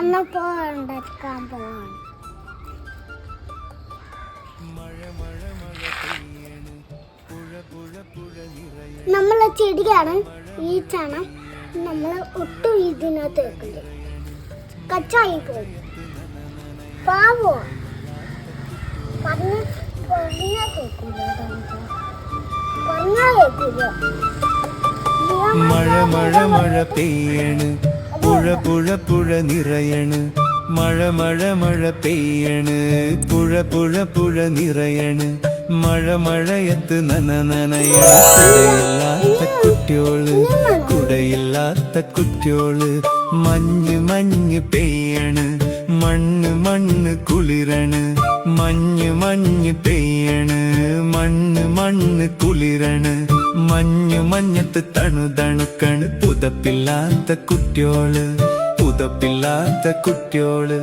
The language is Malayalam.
ഉണ്ടാക്കാൻ പോവാണ്. നമ്മളെ ചെടിയാണ് ഈ ചണം. നമ്മൾ ഒട്ടും ഇതിനകത്ത് വെക്കുന്നത് കച്ചായി പോകും. പാവോ പറഞ്ഞാ കേൾക്കില്ല. മഴ മഴ മഴ പെയ്യണ്, പുഴ പുഴ പുഴ നിറയണ്. മഴ മഴ മഴ പെയ്യണ്, പുഴ പുഴ പുഴ നിറയണ്. മഴ മഴയത്ത് നനയണ്. കുടയില്ലാത്ത കുട്ടിയോള്, കുടയില്ലാത്ത കുട്ടിയോള്. മഞ്ഞ് മഞ്ഞ് പെയ്യണ്, മണ്ണ് മണ്ണ് കുളിരണ. മഞ്ഞ് മഞ്ഞ് പെയ്യണ്, മണ്ണ് മണ്ണ് കുളിരണ. മഞ്ഞു മഞ്ഞത്ത് തണുതണുക്കണ്. പുതപ്പില്ലാത്ത കുട്ടിയോള്, പുതപ്പില്ലാത്ത കുട്ടിയോള്.